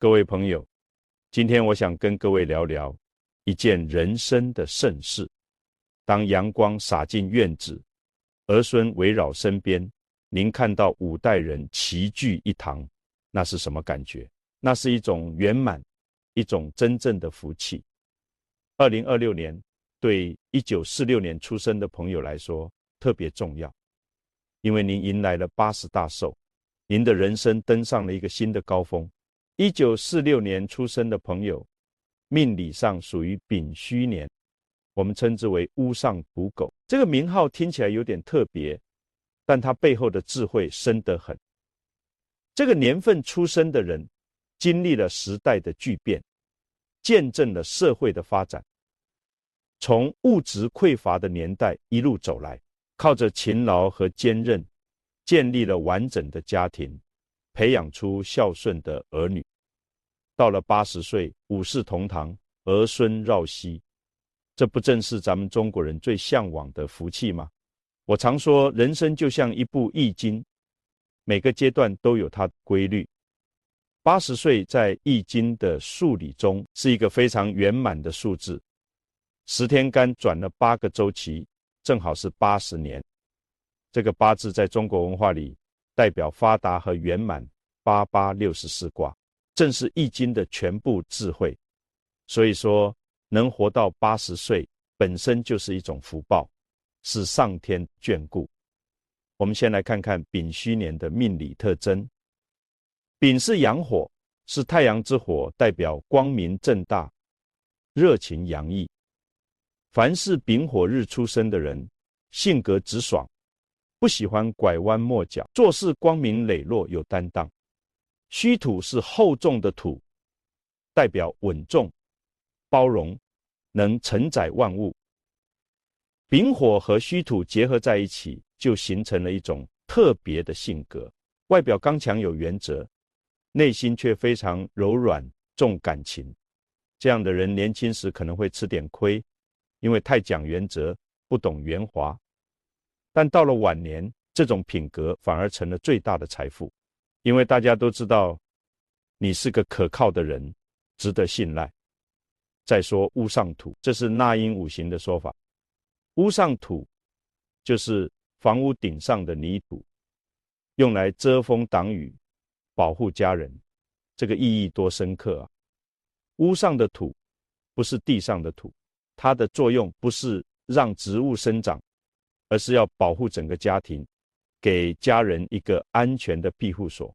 各位朋友，今天我想跟各位聊聊一件人生的盛事。当阳光洒进院子，儿孙围绕身边，您看到5代人齐聚一堂，那是什么感觉？那是一种圆满，一种真正的福气。2026年对1946年出生的朋友来说特别重要，因为您迎来了80大寿，您的人生登上了一个新的高峰。1946年出生的朋友，命理上属于丙戌年，我们称之为乌上土狗。这个名号听起来有点特别，但它背后的智慧深得很。这个年份出生的人，经历了时代的巨变，见证了社会的发展，从物质匮乏的年代一路走来，靠着勤劳和坚韧，建立了完整的家庭，培养出孝顺的儿女。到了80岁，五世同堂，儿孙绕膝，这不正是咱们中国人最向往的福气吗？我常说，人生就像一部易经，每个阶段都有它的规律。80岁在易经的数理中是一个非常圆满的数字，10天干转了8个周期，正好是80年。这个8字在中国文化里代表发达和圆满，8864卦，正是易经的全部智慧。所以说，能活到80岁本身就是一种福报，是上天眷顾。我们先来看看丙戌年的命理特征。丙是阳火，是太阳之火，代表光明正大，热情洋溢。凡是丙火日出生的人，性格直爽，不喜欢拐弯抹角，做事光明磊落，有担当。戌土是厚重的土，代表稳重、包容，能承载万物。丙火和戌土结合在一起，就形成了一种特别的性格，外表刚强有原则，内心却非常柔软重感情。这样的人年轻时可能会吃点亏，因为太讲原则，不懂圆滑。但到了晚年，这种品格反而成了最大的财富，因为大家都知道你是个可靠的人，值得信赖。再说屋上土，这是纳音五行的说法。屋上土就是房屋顶上的泥土，用来遮风挡雨，保护家人，这个意义多深刻啊！屋上的土不是地上的土，它的作用不是让植物生长，而是要保护整个家庭，给家人一个安全的庇护所。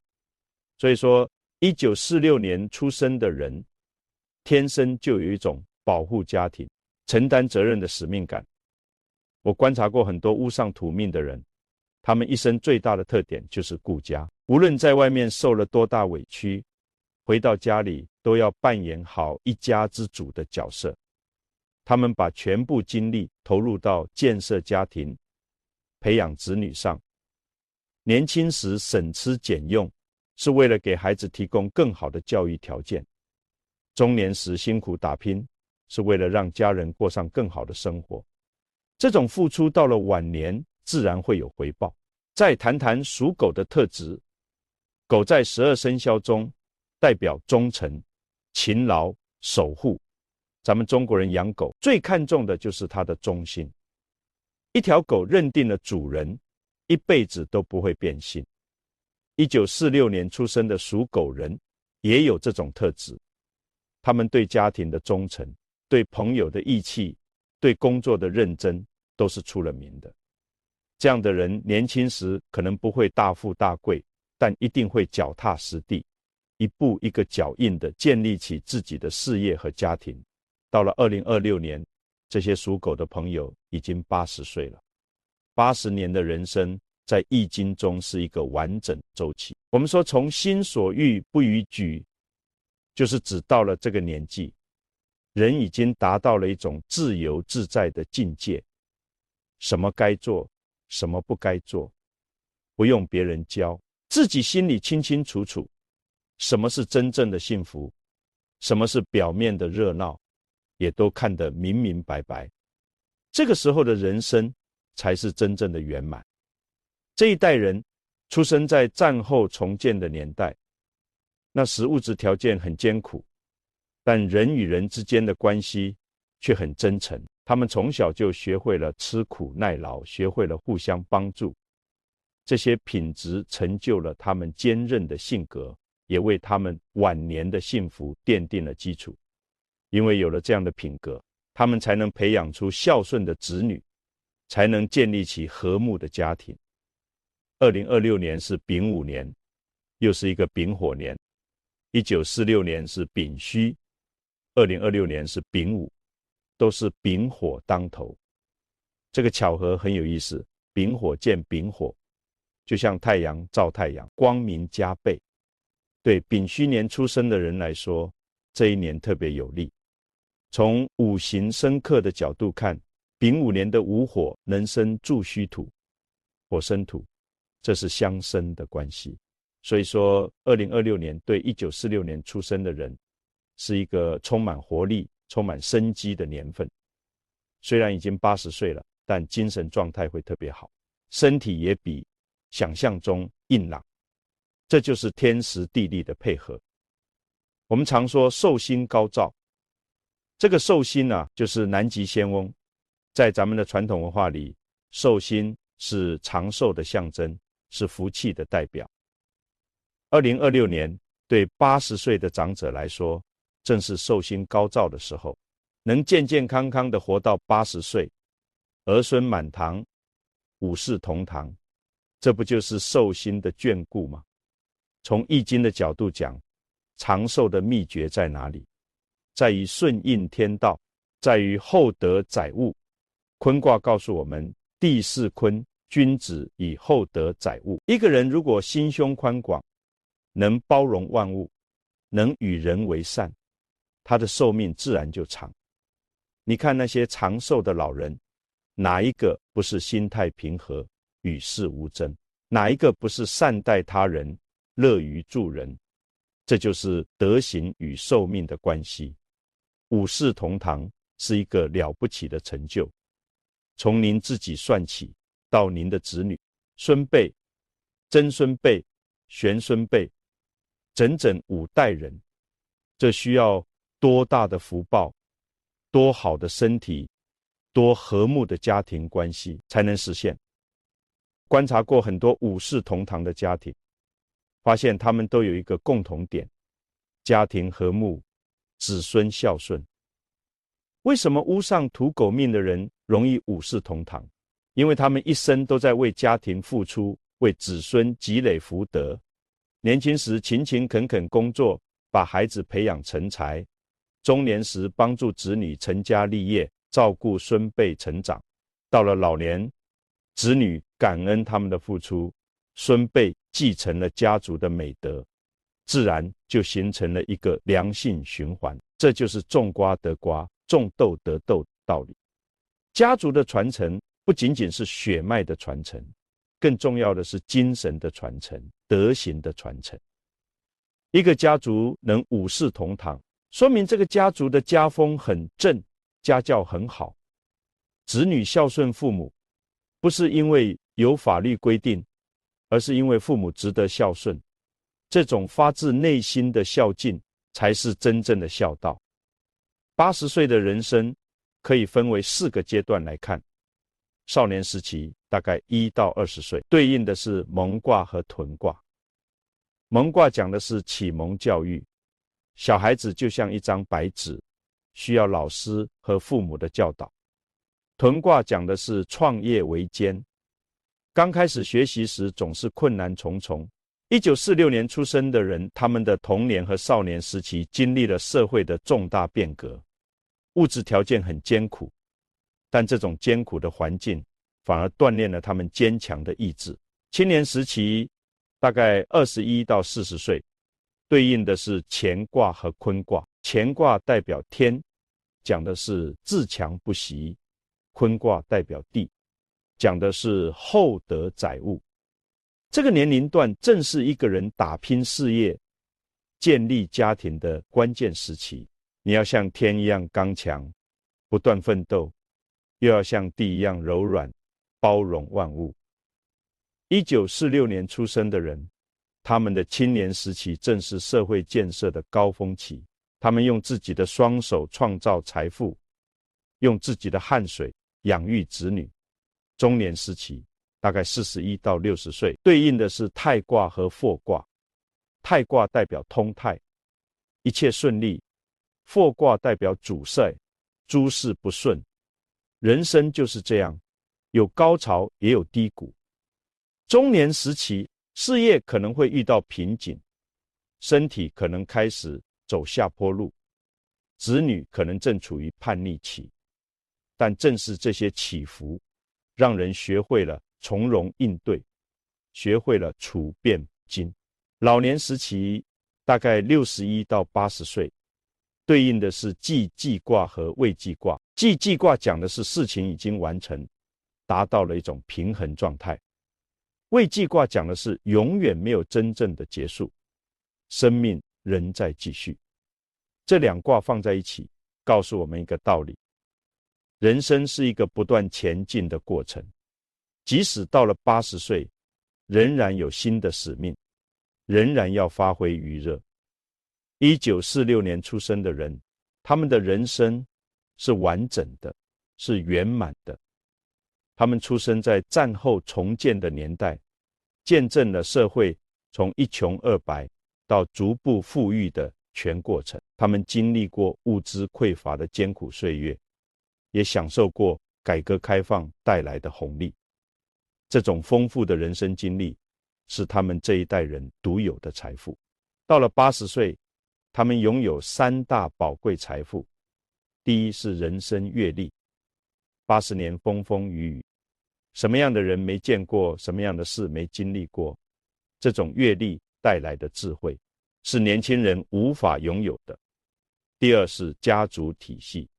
所以说1946年出生的人，天生就有一种保护家庭、承担责任的使命感。我观察过很多屋上土命的人，他们一生最大的特点就是顾家，无论在外面受了多大委屈，回到家里都要扮演好一家之主的角色。他们把全部精力投入到建设家庭、培养子女上。年轻时省吃俭用，是为了给孩子提供更好的教育条件；中年时辛苦打拼，是为了让家人过上更好的生活。这种付出到了晚年，自然会有回报。再谈谈属狗的特质。狗在12生肖中代表忠诚、勤劳、守护。咱们中国人养狗最看重的就是它的忠心。一条狗认定了主人，一辈子都不会变心。1946年出生的属狗人也有这种特质，他们对家庭的忠诚，对朋友的义气，对工作的认真，都是出了名的。这样的人年轻时可能不会大富大贵，但一定会脚踏实地，一步一个脚印地建立起自己的事业和家庭。到了2026年，这些属狗的朋友已经80岁了。80年的人生在易经中是一个完整周期。我们说从心所欲不逾矩，就是指到了这个年纪，人已经达到了一种自由自在的境界，什么该做，什么不该做，不用别人教，自己心里清清楚楚，什么是真正的幸福，什么是表面的热闹，也都看得明明白白。这个时候的人生才是真正的圆满。这一代人出生在战后重建的年代，那时物质条件很艰苦，但人与人之间的关系却很真诚。他们从小就学会了吃苦耐劳，学会了互相帮助。这些品质成就了他们坚韧的性格，也为他们晚年的幸福奠定了基础。因为有了这样的品格，他们才能培养出孝顺的子女，才能建立起和睦的家庭。2026年是丙午年，又是一个丙火年。1946年是丙戌，2026年是丙午，都是丙火当头。这个巧合很有意思，丙火见丙火，就像太阳照太阳，光明加倍。对丙戌年出生的人来说，这一年特别有利。从五行生克的角度看，丙午年的午火能生柱戌土，火生土，这是相生的关系。所以说2026年对1946年出生的人是一个充满活力、充满生机的年份。虽然已经80岁了，但精神状态会特别好，身体也比想象中硬朗。这就是天时地利的配合。我们常说寿星高照，这个寿星啊，就是南极仙翁。在咱们的传统文化里，寿星是长寿的象征，是福气的代表。2026年对80岁的长者来说，正是寿星高照的时候，能健健康康的活到80岁，儿孙满堂，五世同堂，这不就是寿星的眷顾吗？从易经的角度讲，长寿的秘诀在哪里？在于顺应天道，在于厚德载物。坤卦告诉我们，地势坤，君子以厚德载物。一个人如果心胸宽广，能包容万物，能与人为善，他的寿命自然就长。你看那些长寿的老人，哪一个不是心态平和，与世无争？哪一个不是善待他人，乐于助人？这就是德行与寿命的关系。五世同堂是一个了不起的成就，从您自己算起，到您的子女、孙辈、曾孙辈、玄孙辈，整整5代人，这需要多大的福报，多好的身体，多和睦的家庭关系才能实现。观察过很多五世同堂的家庭，发现他们都有一个共同点：家庭和睦，子孙孝顺。为什么屋上土狗命的人容易五世同堂？因为他们一生都在为家庭付出，为子孙积累福德。年轻时勤勤恳恳工作，把孩子培养成才；中年时帮助子女成家立业，照顾孙辈成长；到了老年，子女感恩他们的付出，孙辈继承了家族的美德，自然就形成了一个良性循环。这就是种瓜得瓜，种豆得豆的道理。家族的传承不仅仅是血脉的传承，更重要的是精神的传承，德行的传承。一个家族能五世同堂，说明这个家族的家风很正，家教很好。子女孝顺父母，不是因为有法律规定，而是因为父母值得孝顺。这种发自内心的孝敬，才是真正的孝道。80岁的人生可以分为4个阶段来看。少年时期大概1到20岁，对应的是蒙卦和屯卦。蒙卦讲的是启蒙教育，小孩子就像一张白纸，需要老师和父母的教导。屯卦讲的是创业维艰，刚开始学习时总是困难重重。1946年出生的人，他们的童年和少年时期经历了社会的重大变革，物质条件很艰苦，但这种艰苦的环境反而锻炼了他们坚强的意志。青年时期大概21到40岁，对应的是乾卦和坤卦。乾卦代表天，讲的是自强不息；坤卦代表地，讲的是厚德载物。这个年龄段正是一个人打拼事业、建立家庭的关键时期。你要像天一样刚强，不断奋斗，又要像地一样柔软，包容万物。1946年出生的人，他们的青年时期正是社会建设的高峰期，他们用自己的双手创造财富，用自己的汗水养育子女。中年时期大概41到60岁，对应的是泰卦和祸卦。泰卦代表通泰，一切顺利；祸卦代表阻塞，诸事不顺。人生就是这样，有高潮也有低谷。中年时期，事业可能会遇到瓶颈，身体可能开始走下坡路，子女可能正处于叛逆期。但正是这些起伏，让人学会了从容应对，学会了处变不惊。老年时期大概61到80岁，对应的是既济卦和未济卦。既济卦讲的是事情已经完成，达到了一种平衡状态；未济卦讲的是永远没有真正的结束，生命仍在继续。这两卦放在一起，告诉我们一个道理：人生是一个不断前进的过程，即使到了80岁，仍然有新的使命，仍然要发挥余热。1946年出生的人，他们的人生是完整的，是圆满的。他们出生在战后重建的年代，见证了社会从一穷二白到逐步富裕的全过程。他们经历过物资匮乏的艰苦岁月，也享受过改革开放带来的红利。这种丰富的人生经历是他们这一代人独有的财富。到了80岁，他们拥有3大宝贵财富。第一是人生阅历，80年风风雨雨，什么样的人没见过，什么样的事没经历过，这种阅历带来的智慧是年轻人无法拥有的。第二是家族体系，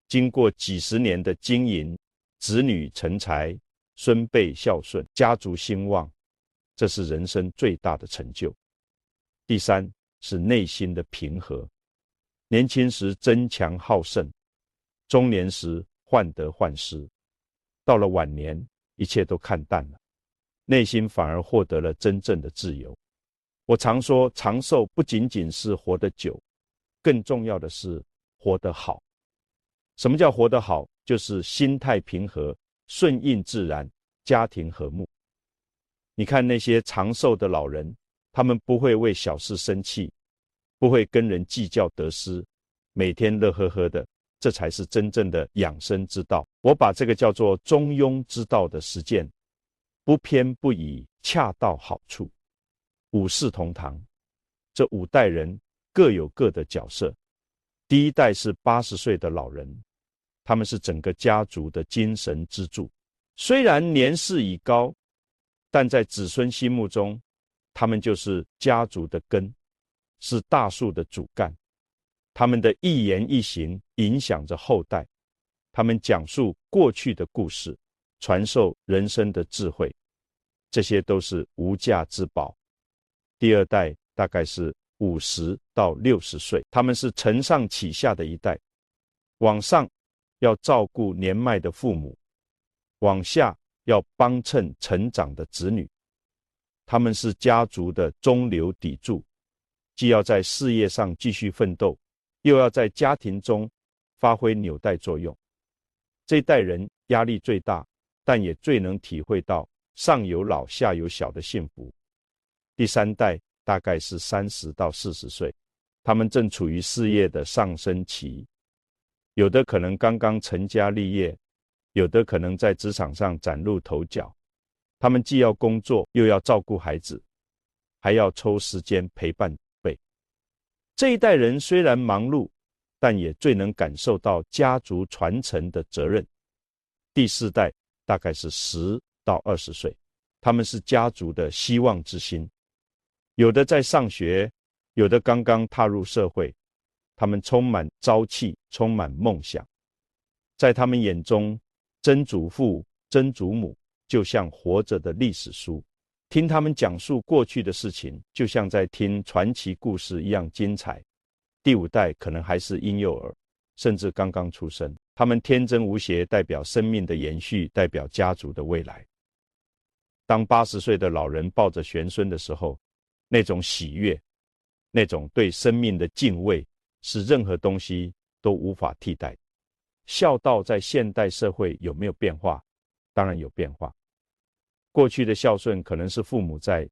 经过几十年的经营，子女成才，孙辈孝顺，家族兴旺，这是人生最大的成就。第三是内心的平和，年轻时争强好胜，中年时患得患失，到了晚年一切都看淡了，内心反而获得了真正的自由。我常说，长寿不仅仅是活得久，更重要的是活得好。什么叫活得好？就是心态平和，顺应自然，家庭和睦。你看那些长寿的老人，他们不会为小事生气，不会跟人计较得失，每天乐呵呵的，这才是真正的养生之道。我把这个叫做中庸之道的实践，不偏不倚，恰到好处。五世同堂，这5代人各有各的角色。第一代是80岁的老人，他们是整个家族的精神支柱。虽然年事已高，但在子孙心目中，他们就是家族的根，是大树的主干。他们的一言一行影响着后代，他们讲述过去的故事，传授人生的智慧，这些都是无价之宝。第二代大概是50到60岁，他们是承上启下的一代。往上要照顾年迈的父母，往下要帮衬成长的子女。他们是家族的中流砥柱，既要在事业上继续奋斗，又要在家庭中发挥纽带作用。这一代人压力最大，但也最能体会到上有老下有小的幸福。第三代大概是30到40岁，他们正处于事业的上升期，有的可能刚刚成家立业，有的可能在职场上崭露头角。他们既要工作，又要照顾孩子，还要抽时间陪伴长辈。这一代人虽然忙碌，但也最能感受到家族传承的责任。第4代大概是10到20岁，他们是家族的希望之星，有的在上学，有的刚刚踏入社会，他们充满朝气，充满梦想。在他们眼中，曾祖父、曾祖母就像活着的历史书，听他们讲述过去的事情，就像在听传奇故事一样精彩。第5代可能还是婴幼儿，甚至刚刚出生，他们天真无邪，代表生命的延续，代表家族的未来。当80岁的老人抱着玄孙的时候，那种喜悦，那种对生命的敬畏，是任何东西都无法替代。孝道在现代社会有没有变化？当然有变化。过去的孝顺可能是父母在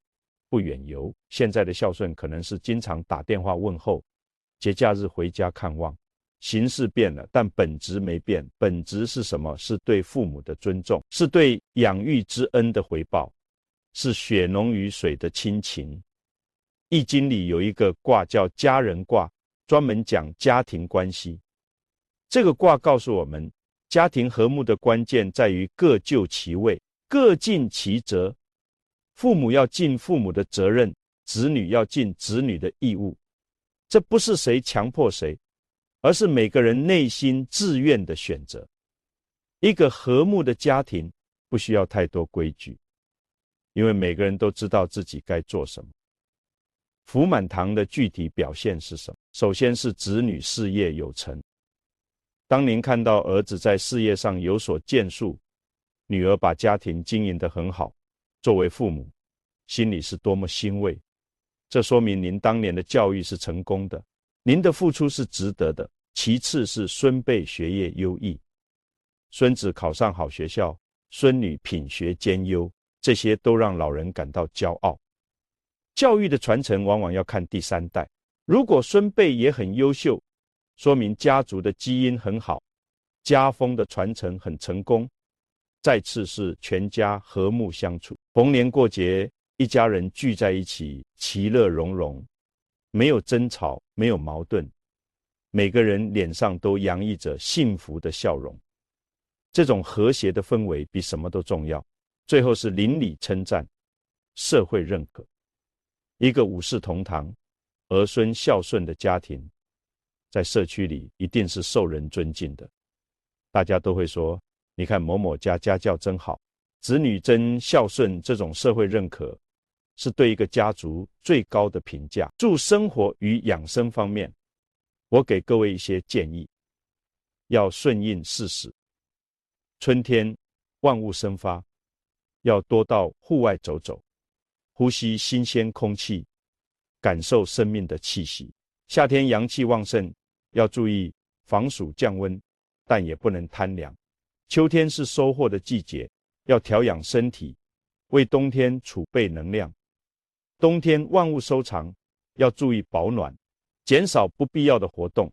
不远游，现在的孝顺可能是经常打电话问候，节假日回家看望。形式变了，但本质没变。本质是什么？是对父母的尊重，是对养育之恩的回报，是血浓于水的亲情。易经里有一个卦叫家人卦，专门讲家庭关系。这个卦告诉我们，家庭和睦的关键在于各就其位，各尽其责。父母要尽父母的责任，子女要尽子女的义务。这不是谁强迫谁，而是每个人内心自愿的选择。一个和睦的家庭不需要太多规矩，因为每个人都知道自己该做什么。福满堂的具体表现是什么？首先是子女事业有成。当您看到儿子在事业上有所建树，女儿把家庭经营得很好，作为父母，心里是多么欣慰。这说明您当年的教育是成功的，您的付出是值得的。其次是孙辈学业优异，孙子考上好学校，孙女品学兼优，这些都让老人感到骄傲。教育的传承往往要看第三代，如果孙辈也很优秀，说明家族的基因很好，家风的传承很成功。再次是全家和睦相处，逢年过节一家人聚在一起，其乐融融，没有争吵，没有矛盾，每个人脸上都洋溢着幸福的笑容。这种和谐的氛围比什么都重要。最后是邻里称赞，社会认可。一个五世同堂、儿孙孝顺的家庭，在社区里一定是受人尊敬的。大家都会说，你看某某家家教真好，子女真孝顺，这种社会认可是对一个家族最高的评价。助生活与养生方面，我给各位一些建议。要顺应事实，春天万物生发，要多到户外走走，呼吸新鲜空气，感受生命的气息。夏天阳气旺盛，要注意防暑降温，但也不能贪凉。秋天是收获的季节，要调养身体，为冬天储备能量。冬天万物收藏，要注意保暖，减少不必要的活动。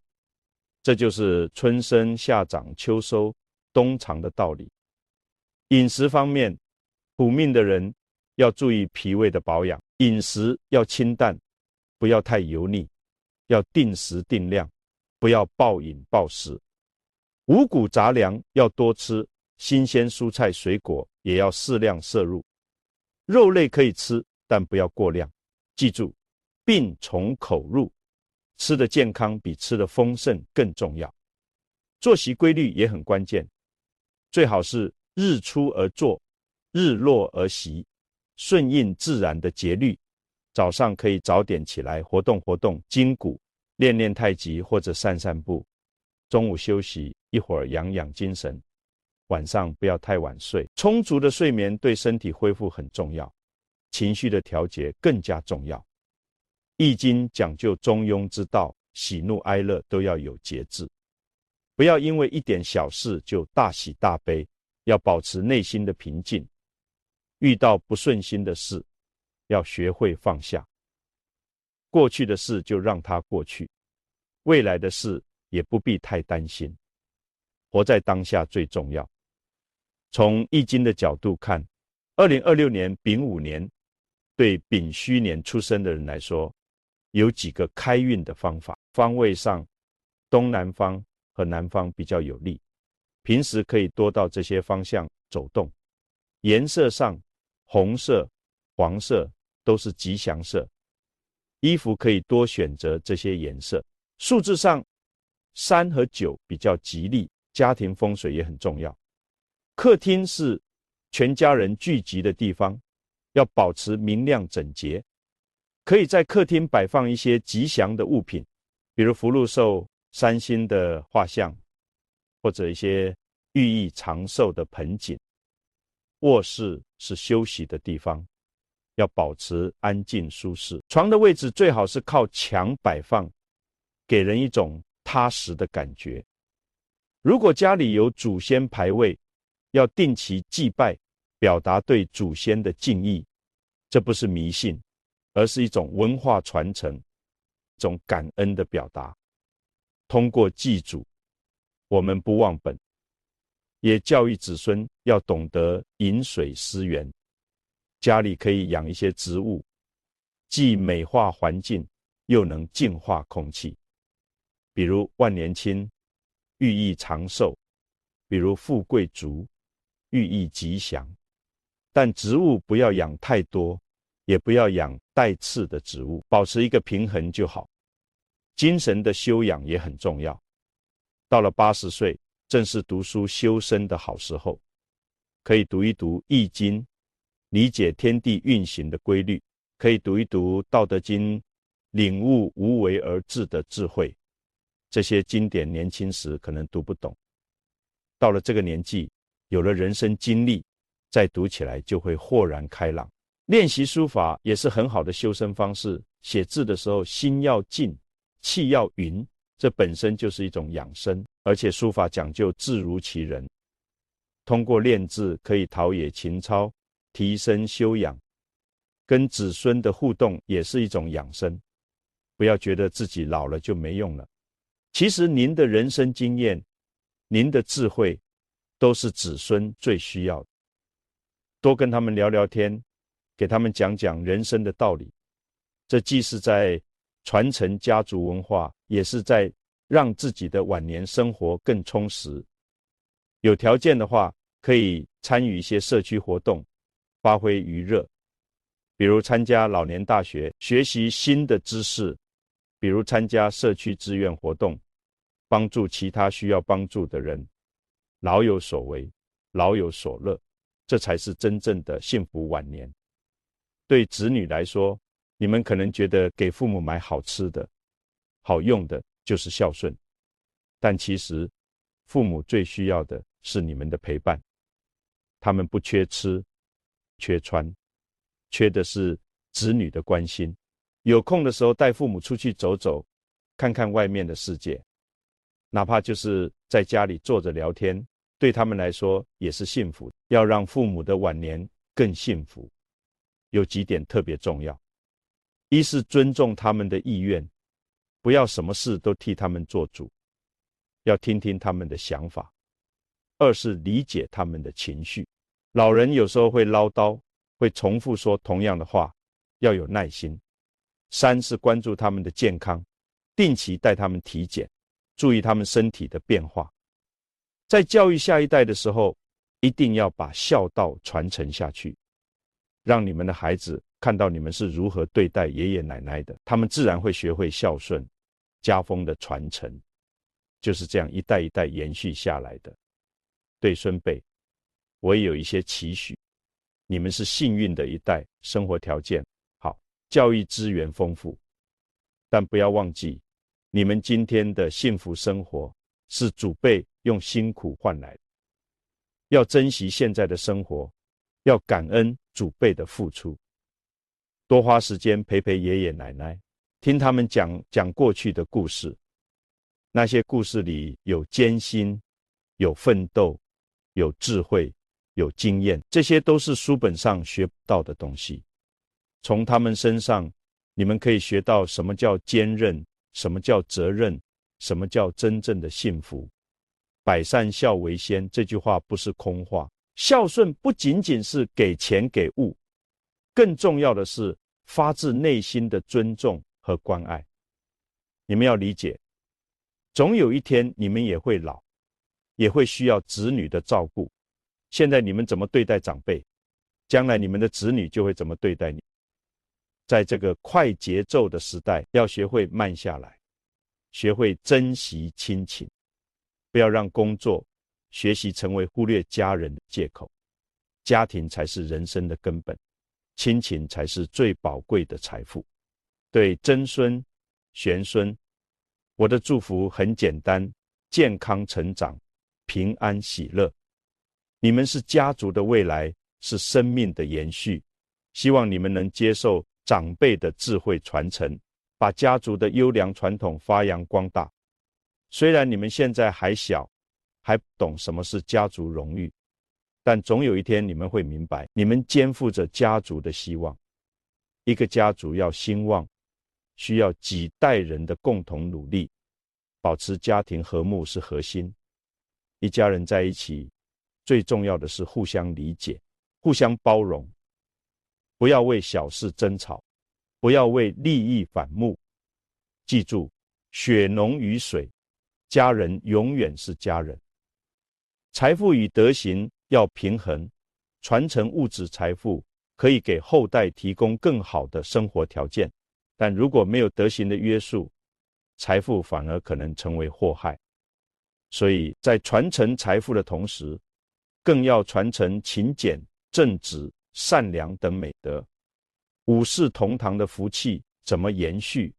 这就是春生夏长秋收冬藏的道理。饮食方面，苦命的人要注意脾胃的保养，饮食要清淡，不要太油腻，要定时定量，不要暴饮暴食。五谷杂粮要多吃，新鲜蔬菜水果也要适量摄入。肉类可以吃，但不要过量。记住，病从口入，吃的健康比吃的丰盛更重要。作息规律也很关键，最好是日出而作，日落而息，顺应自然的节律。早上可以早点起来活动活动筋骨，练练太极或者散散步。中午休息一会儿，养养精神。晚上不要太晚睡，充足的睡眠对身体恢复很重要，情绪的调节更加重要。易经讲究中庸之道，喜怒哀乐都要有节制，不要因为一点小事就大喜大悲，要保持内心的平静。遇到不顺心的事，要学会放下。过去的事就让它过去，未来的事也不必太担心。活在当下最重要。从易经的角度看，2026年丙午年对丙戌年出生的人来说，有几个开运的方法。方位上，东南方和南方比较有利，平时可以多到这些方向走动。颜色上，红色、黄色都是吉祥色，衣服可以多选择这些颜色。数字上，3和9比较吉利，家庭风水也很重要。客厅是全家人聚集的地方，要保持明亮整洁。可以在客厅摆放一些吉祥的物品，比如福禄寿、3星的画像，或者一些寓意长寿的盆景。卧室是休息的地方，要保持安静舒适。床的位置最好是靠墙摆放，给人一种踏实的感觉。如果家里有祖先牌位，要定期祭拜，表达对祖先的敬意。这不是迷信，而是一种文化传承，一种感恩的表达。通过祭祖，我们不忘本，也教育子孙要懂得饮水思源。家里可以养一些植物，既美化环境，又能净化空气。比如万年青，寓意长寿；比如富贵竹，寓意吉祥。但植物不要养太多，也不要养带刺的植物，保持一个平衡就好。精神的修养也很重要。到了80岁，正是读书修身的好时候，可以读一读《易经》，理解天地运行的规律；可以读一读《道德经》，领悟无为而治的智慧。这些经典年轻时可能读不懂，到了这个年纪，有了人生经历，再读起来就会豁然开朗。练习书法也是很好的修身方式。写字的时候，心要静，气要匀，这本身就是一种养生。而且书法讲究字如其人，通过练字可以陶冶情操，提升修养。跟子孙的互动也是一种养生。不要觉得自己老了就没用了。其实您的人生经验，您的智慧，都是子孙最需要的。多跟他们聊聊天，给他们讲讲人生的道理。这既是在传承家族文化，也是在让自己的晚年生活更充实。有条件的话，可以参与一些社区活动，发挥余热。比如参加老年大学，学习新的知识；比如参加社区志愿活动，帮助其他需要帮助的人。老有所为，老有所乐，这才是真正的幸福晚年。对子女来说，你们可能觉得给父母买好吃的、好用的就是孝顺，但其实父母最需要的是你们的陪伴。他们不缺吃、缺穿，缺的是子女的关心。有空的时候带父母出去走走，看看外面的世界，哪怕就是在家里坐着聊天，对他们来说也是幸福。要让父母的晚年更幸福，有几点特别重要。一是尊重他们的意愿，不要什么事都替他们做主，要听听他们的想法。二是理解他们的情绪。老人有时候会唠叨，会重复说同样的话，要有耐心。三是关注他们的健康，定期带他们体检，注意他们身体的变化。在教育下一代的时候，一定要把孝道传承下去，让你们的孩子看到你们是如何对待爷爷奶奶的，他们自然会学会孝顺。家风的传承就是这样一代一代延续下来的。对孙辈，我也有一些期许。你们是幸运的一代，生活条件好，教育资源丰富，但不要忘记，你们今天的幸福生活是祖辈用辛苦换来的。要珍惜现在的生活，要感恩祖辈的付出。多花时间陪陪爷爷奶奶，听他们讲过去的故事。那些故事里有艰辛，有奋斗，有智慧，有经验，这些都是书本上学不到的东西。从他们身上，你们可以学到什么叫坚韧，什么叫责任，什么叫真正的幸福。百善孝为先，这句话不是空话。孝顺不仅仅是给钱给物，更重要的是发自内心的尊重和关爱。你们要理解，总有一天你们也会老，也会需要子女的照顾。现在你们怎么对待长辈，将来你们的子女就会怎么对待你。在这个快节奏的时代，要学会慢下来，学会珍惜亲情，不要让工作、学习成为忽略家人的借口。家庭才是人生的根本，亲情才是最宝贵的财富。对曾孙、玄孙，我的祝福很简单：健康成长，平安喜乐。你们是家族的未来，是生命的延续，希望你们能接受长辈的智慧传承，把家族的优良传统发扬光大。虽然你们现在还小，还不懂什么是家族荣誉，但总有一天你们会明白，你们肩负着家族的希望。一个家族要兴旺，需要几代人的共同努力，保持家庭和睦是核心。一家人在一起，最重要的是互相理解，互相包容，不要为小事争吵，不要为利益反目。记住，血浓于水，家人永远是家人。财富与德行要平衡，传承物质财富可以给后代提供更好的生活条件，但如果没有德行的约束，财富反而可能成为祸害。所以在传承财富的同时，更要传承勤俭、正直、善良等美德。五世同堂的福气怎么延续，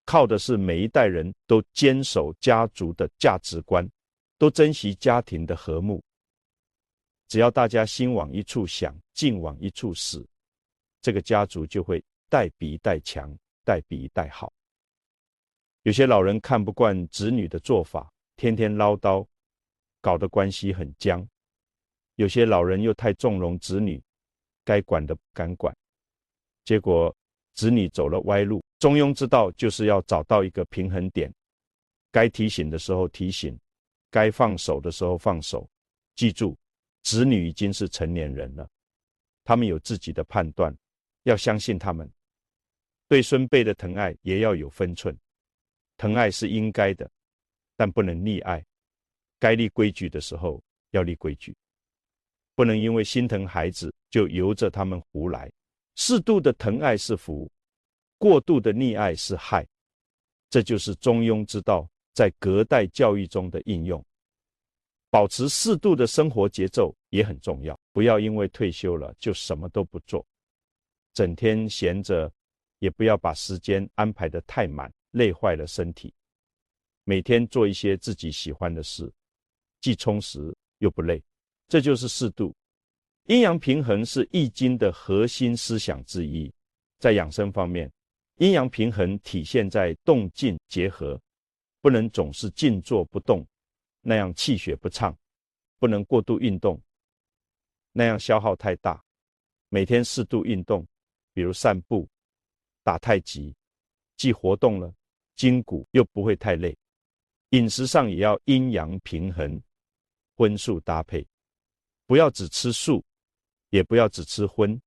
靠的是每一代人都坚守家族的价值观，都珍惜家庭的和睦。只要大家心往一处想，劲往一处使，这个家族就会代比一代强，代比一代好。有些老人看不惯子女的做法，天天唠叨，搞得关系很僵。有些老人又太纵容子女，该管的不敢管，结果子女走了歪路。中庸之道就是要找到一个平衡点，该提醒的时候提醒，该放手的时候放手。记住，子女已经是成年人了，他们有自己的判断，要相信他们。对孙辈的疼爱也要有分寸，疼爱是应该的，但不能溺爱。该立规矩的时候要立规矩，不能因为心疼孩子就由着他们胡来。适度的疼爱是福，过度的溺爱是害。这就是中庸之道在隔代教育中的应用。保持适度的生活节奏也很重要，不要因为退休了就什么都不做，整天闲着，也不要把时间安排得太满，累坏了身体。每天做一些自己喜欢的事，既充实又不累，这就是适度。阴阳平衡是易经的核心思想之一。在养生方面，阴阳平衡体现在动静结合，不能总是静坐不动，那样气血不畅；不能过度运动，那样消耗太大。每天适度运动，比如散步、打太极，既活动了筋骨，又不会太累。饮食上也要阴阳平衡，荤素搭配，不要只吃素，也不要只吃荤，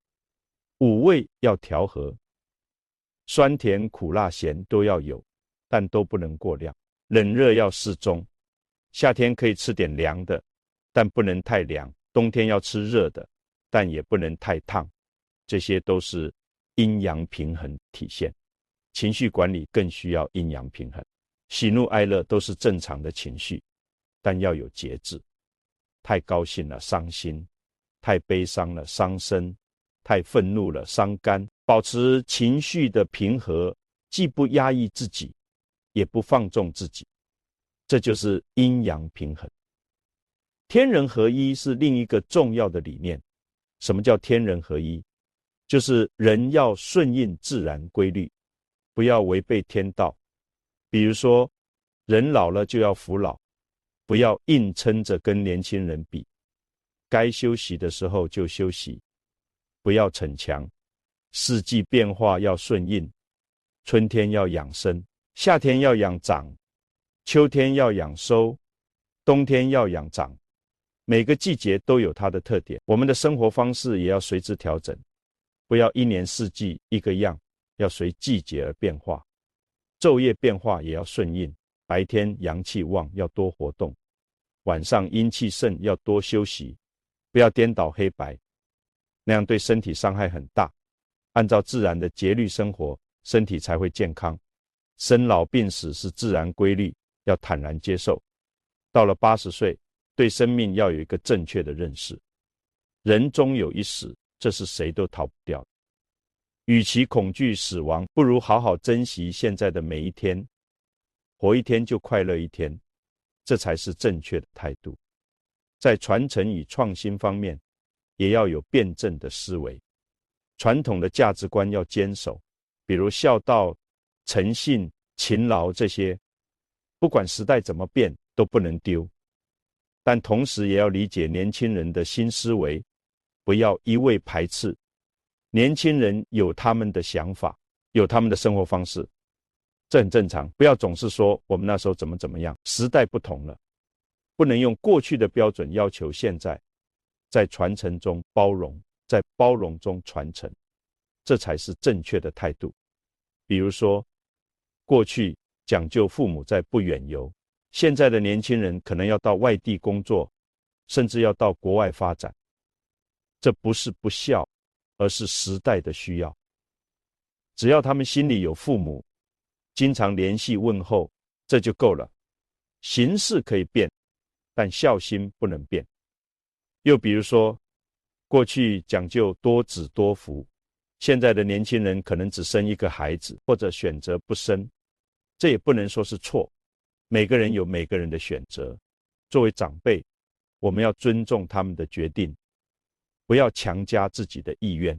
五味要调和，酸甜苦辣咸都要有，但都不能过量。冷热要适中，夏天可以吃点凉的，但不能太凉；冬天要吃热的，但也不能太烫。这些都是阴阳平衡体现。情绪管理更需要阴阳平衡。喜怒哀乐都是正常的情绪，但要有节制。太高兴了伤心，太悲伤了伤身，太愤怒了伤肝。保持情绪的平和，既不压抑自己，也不放纵自己，这就是阴阳平衡。天人合一是另一个重要的理念。什么叫天人合一？就是人要顺应自然规律，不要违背天道。比如说，人老了就要服老，不要硬撑着跟年轻人比。该休息的时候就休息，不要逞强。四季变化要顺应，春天要养生，夏天要养长，秋天要养收，冬天要养长。每个季节都有它的特点，我们的生活方式也要随之调整，不要一年四季一个样，要随季节而变化。昼夜变化也要顺应，白天阳气旺要多活动，晚上阴气盛要多休息，不要颠倒黑白，那样对身体伤害很大。按照自然的节律生活，身体才会健康。生老病死是自然规律，要坦然接受。到了80岁，对生命要有一个正确的认识。人终有一死，这是谁都逃不掉的。与其恐惧死亡，不如好好珍惜现在的每一天，活一天就快乐一天，这才是正确的态度。在传承与创新方面，也要有辩证的思维。传统的价值观要坚守，比如孝道、诚信、勤劳这些，不管时代怎么变都不能丢。但同时也要理解年轻人的新思维，不要一味排斥。年轻人有他们的想法，有他们的生活方式，这很正常。不要总是说我们那时候怎么样，时代不同了，不能用过去的标准要求现在，在传承中包容，在包容中传承，这才是正确的态度。比如说，过去讲究父母在不远游，现在的年轻人可能要到外地工作，甚至要到国外发展，这不是不孝，而是时代的需要。只要他们心里有父母，经常联系问候，这就够了。形式可以变，但孝心不能变。又比如说，过去讲究多子多福，现在的年轻人可能只生一个孩子，或者选择不生，这也不能说是错。每个人有每个人的选择，作为长辈，我们要尊重他们的决定，不要强加自己的意愿。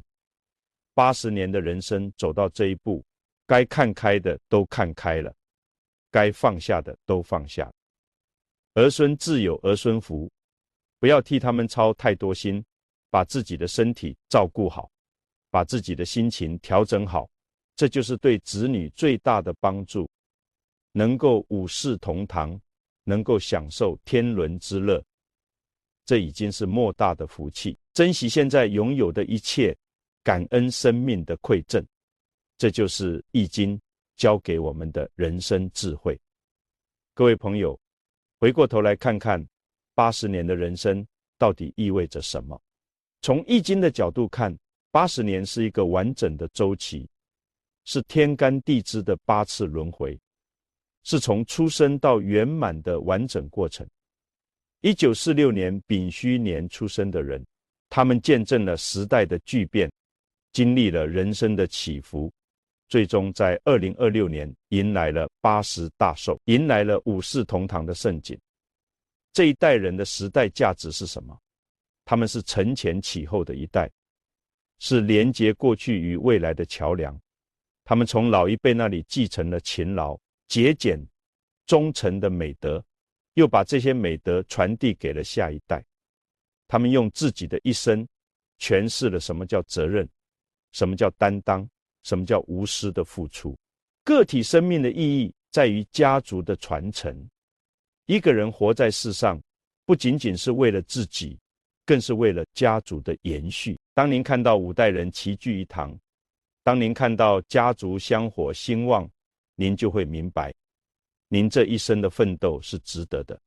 80年的人生走到这一步，该看开的都看开了，该放下的都放下了。儿孙自有儿孙福，不要替他们操太多心，把自己的身体照顾好，把自己的心情调整好，这就是对子女最大的帮助。能够五世同堂，能够享受天伦之乐，这已经是莫大的福气。珍惜现在拥有的一切，感恩生命的馈赠，这就是易经教给我们的人生智慧。各位朋友，回过头来看看80年的人生到底意味着什么。从易经的角度看，80年是一个完整的周期，是天干地支的8次轮回，是从出生到圆满的完整过程。1946年丙戌年出生的人，他们见证了时代的巨变，经历了人生的起伏，最终在2026年迎来了80大寿，迎来了五世同堂的盛景。这一代人的时代价值是什么？他们是承前启后的一代，是连接过去与未来的桥梁。他们从老一辈那里继承了勤劳、节俭、忠诚的美德，又把这些美德传递给了下一代。他们用自己的一生诠释了什么叫责任，什么叫担当，什么叫无私的付出。个体生命的意义在于家族的传承。一个人活在世上，不仅仅是为了自己，更是为了家族的延续。当您看到5代人齐聚一堂，当您看到家族香火兴旺，您就会明白，您这一生的奋斗是值得的，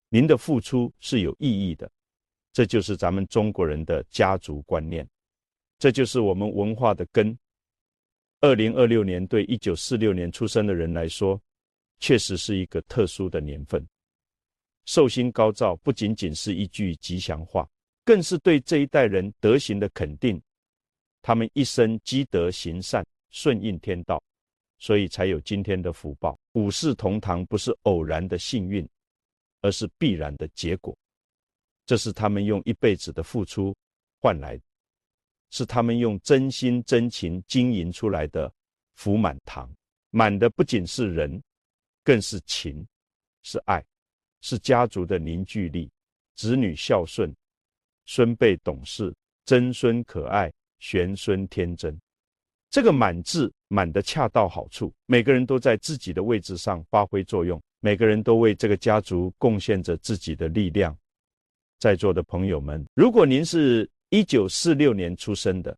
您的付出是有意义的。这就是咱们中国人的家族观念，这就是我们文化的根。2026年对1946年出生的人来说，确实是一个特殊的年份。寿星高照不仅仅是一句吉祥话，更是对这一代人德行的肯定。他们一生积德行善，顺应天道，所以才有今天的福报。五世同堂不是偶然的幸运，而是必然的结果。这是他们用一辈子的付出换来的，是他们用真心真情经营出来的福满堂。满的不仅是人，更是情，是爱，是家族的凝聚力，子女孝顺，孙辈懂事，曾孙可爱，玄孙天真。这个满字满得恰到好处，每个人都在自己的位置上发挥作用，每个人都为这个家族贡献着自己的力量。在座的朋友们，如果您是1946年出生的，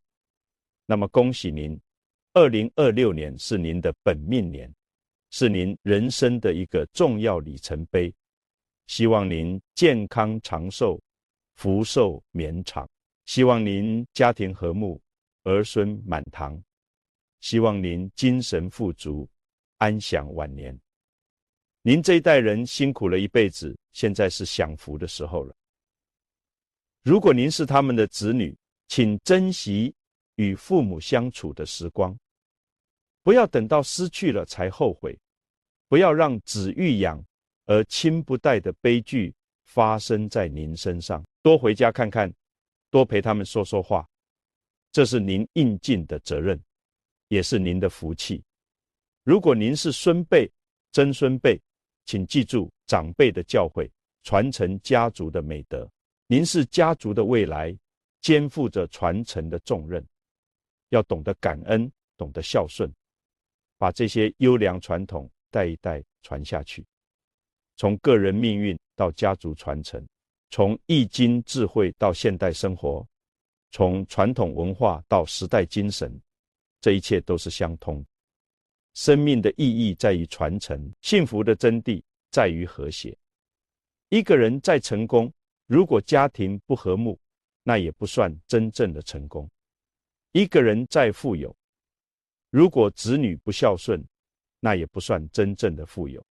那么恭喜您，2026年是您的本命年，是您人生的一个重要里程碑。希望您健康长寿，福寿绵长，希望您家庭和睦，儿孙满堂，希望您精神富足，安享晚年。您这一代人辛苦了一辈子，现在是享福的时候了。如果您是他们的子女，请珍惜与父母相处的时光，不要等到失去了才后悔，不要让子欲养而亲不待的悲剧发生在您身上。多回家看看，多陪他们说说话，这是您应尽的责任，也是您的福气。如果您是孙辈、曾孙辈，请记住长辈的教诲，传承家族的美德。您是家族的未来，肩负着传承的重任，要懂得感恩，懂得孝顺，把这些优良传统代一代传下去。从个人命运到家族传承，从易经智慧到现代生活，从传统文化到时代精神，这一切都是相通。生命的意义在于传承，幸福的真谛在于和谐。一个人再成功，如果家庭不和睦，那也不算真正的成功。一个人再富有，如果子女不孝顺，那也不算真正的富有。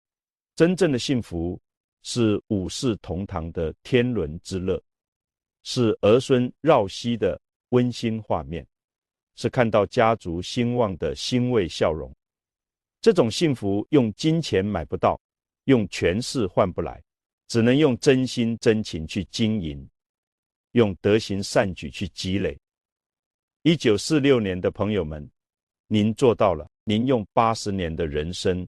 真正的幸福是五世同堂的天伦之乐，是儿孙绕膝的温馨画面，是看到家族兴旺的欣慰笑容。这种幸福用金钱买不到，用权势换不来，只能用真心真情去经营，用德行善举去积累。1946年的朋友们，您做到了，您用80年的人生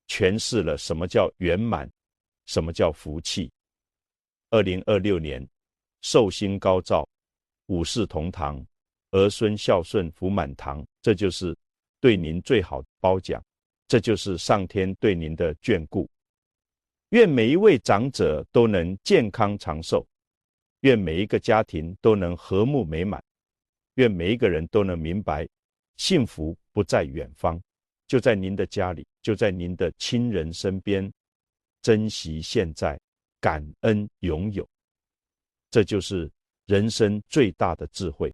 诠释了什么叫圆满，什么叫福气。2026年，寿星高照，五世同堂，儿孙孝顺福满堂，这就是对您最好的褒奖，这就是上天对您的眷顾。愿每一位长者都能健康长寿，愿每一个家庭都能和睦美满，愿每一个人都能明白，幸福不在远方，就在您的家里，就在您的亲人身边，珍惜现在，感恩拥有，这就是人生最大的智慧。